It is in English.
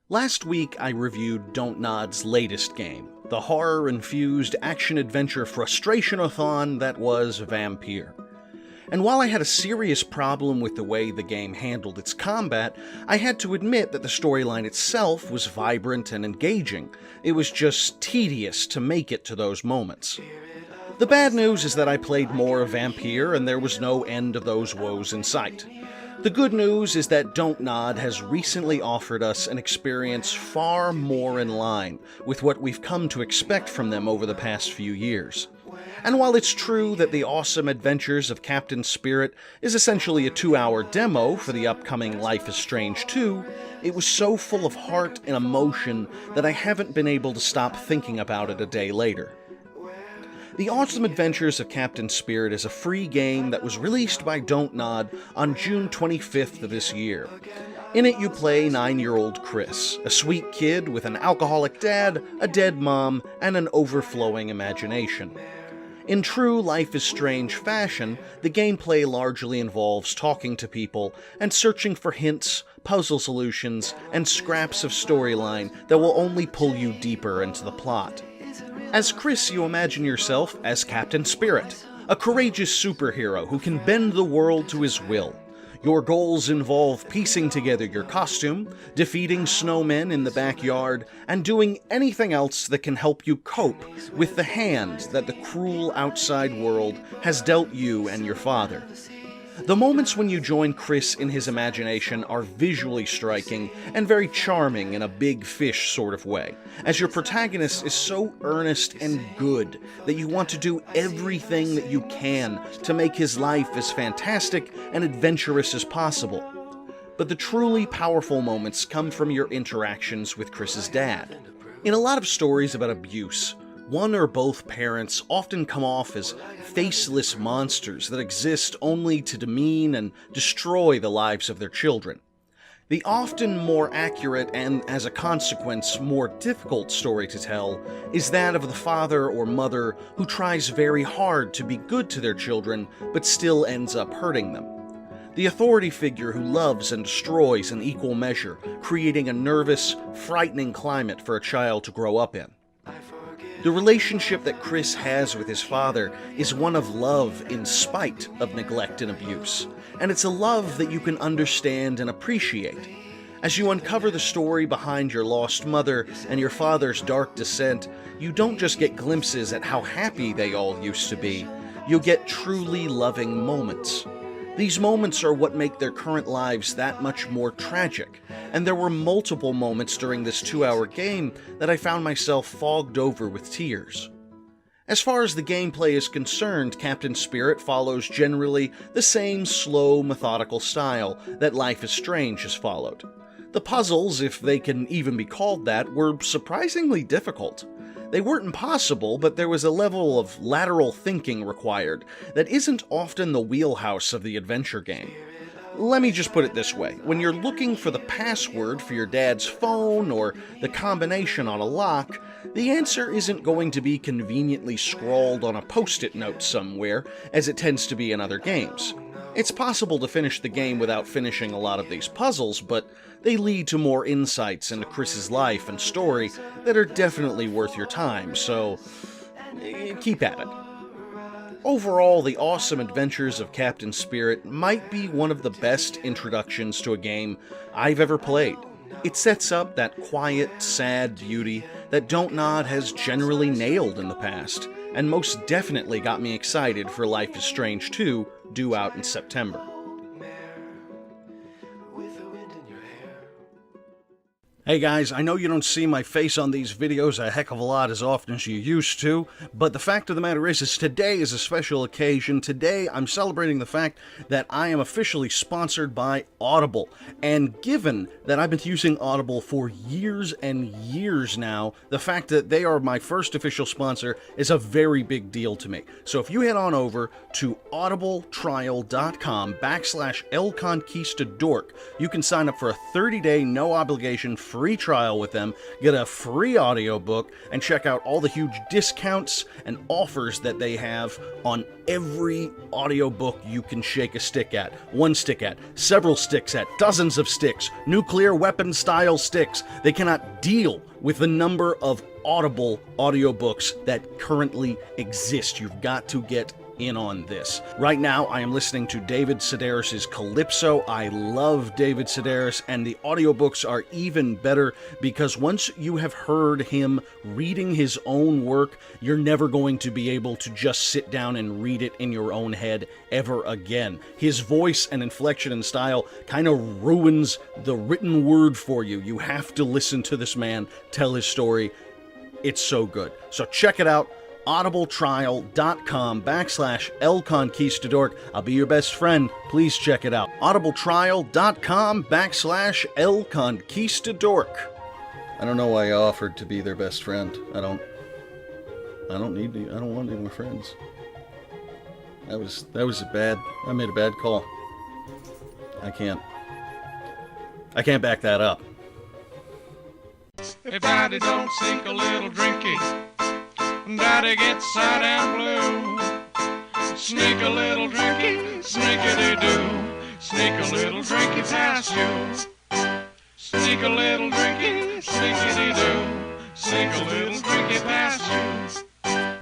Last week, I reviewed Dontnod's latest game, the horror-infused action-adventure frustratothon that was Vampyr. And while I had a serious problem with the way the game handled its combat, I had to admit that the storyline itself was vibrant and engaging. It was just tedious to make it to those moments. The bad news is that I played more of Vampyr and there was no end of those woes in sight. The good news is that Dontnod has recently offered us an experience far more in line with what we've come to expect from them over the past few years. And while it's true that the awesome adventures of Captain Spirit is essentially a 2-hour demo for the upcoming Life is Strange 2, it was so full of heart and emotion that I haven't been able to stop thinking about it a day later. The Awesome Adventures of Captain Spirit is a free game that was released by Dontnod on June 25th of this year. In it you play 9-year-old Chris, a sweet kid with an alcoholic dad, a dead mom, and an overflowing imagination. In true Life is Strange fashion, the gameplay largely involves talking to people and searching for hints, puzzle solutions, and scraps of storyline that will only pull you deeper into the plot. As Chris, you imagine yourself as Captain Spirit, a courageous superhero who can bend the world to his will. Your goals involve piecing together your costume, defeating snowmen in the backyard, and doing anything else that can help you cope with the hand that the cruel outside world has dealt you and your father. The moments when you join Chris in his imagination are visually striking and very charming in a big fish sort of way, as your protagonist is so earnest and good that you want to do everything that you can to make his life as fantastic and adventurous as possible. But the truly powerful moments come from your interactions with Chris's dad. In a lot of stories about abuse, one or both parents often come off as faceless monsters that exist only to demean and destroy the lives of their children. The often more accurate and, as a consequence, more difficult story to tell is that of the father or mother who tries very hard to be good to their children but still ends up hurting them. The authority figure who loves and destroys in equal measure, creating a nervous, frightening climate for a child to grow up in. The relationship that Chris has with his father is one of love in spite of neglect and abuse, and it's a love that you can understand and appreciate. As you uncover the story behind your lost mother and your father's dark descent, you don't just get glimpses at how happy they all used to be, you'll get truly loving moments. These moments are what make their current lives that much more tragic, and there were multiple moments during this 2-hour game that I found myself fogged over with tears. As far as the gameplay is concerned, Captain Spirit follows generally the same slow, methodical style that Life is Strange has followed. The puzzles, if they can even be called that, were surprisingly difficult. They weren't impossible, but there was a level of lateral thinking required that isn't often the wheelhouse of the adventure game. Let me just put it this way. When you're looking for the password for your dad's phone or the combination on a lock, the answer isn't going to be conveniently scrawled on a post-it note somewhere, as it tends to be in other games. It's possible to finish the game without finishing a lot of these puzzles, but they lead to more insights into Chris's life and story that are definitely worth your time, so keep at it. Overall, The Awesome Adventures of Captain Spirit might be one of the best introductions to a game I've ever played. It sets up that quiet, sad beauty that Dontnod has generally nailed in the past, and most definitely got me excited for Life is Strange 2, due out in September. Hey guys, I know you don't see my face on these videos a heck of a lot as often as you used to, but the fact of the matter is today is a special occasion. Today I'm celebrating the fact that I am officially sponsored by Audible, and given that I've been using Audible for years and years now, the fact that they are my first official sponsor is a very big deal to me. So if you head on over to audibletrial.com/El Conquistadork, you can sign up for a 30-day no obligation free free trial with them, get a free audiobook, and check out all the huge discounts and offers that they have on every audiobook you can shake a stick at, one stick at, several sticks at, dozens of sticks, nuclear weapon style sticks. They cannot deal with the number of Audible audiobooks that currently exist. You've got to get in on this. Right now, I am listening to David Sedaris' Calypso. I love David Sedaris, and the audiobooks are even better because once you have heard him reading his own work, you're never going to be able to just sit down and read it in your own head ever again. His voice and inflection and style kind of ruins the written word for you. You have to listen to this man tell his story. It's so good. So check it out. audibletrial.com/elconquistadork. I'll be your best friend. Please check it out. audibletrial.com/elconquistadork. I don't know why I offered to be their best friend. I don't need to. I don't want any more friends. That was I made a bad call. I can't back that up. If Daddy don't sink a little drinky, Daddy gets sad and blue. Sneak a little drinky, sneakity-doo. Sneak a little drinky past you. Sneak a little drinky, sneakity-doo. Sneak a little drinky past you.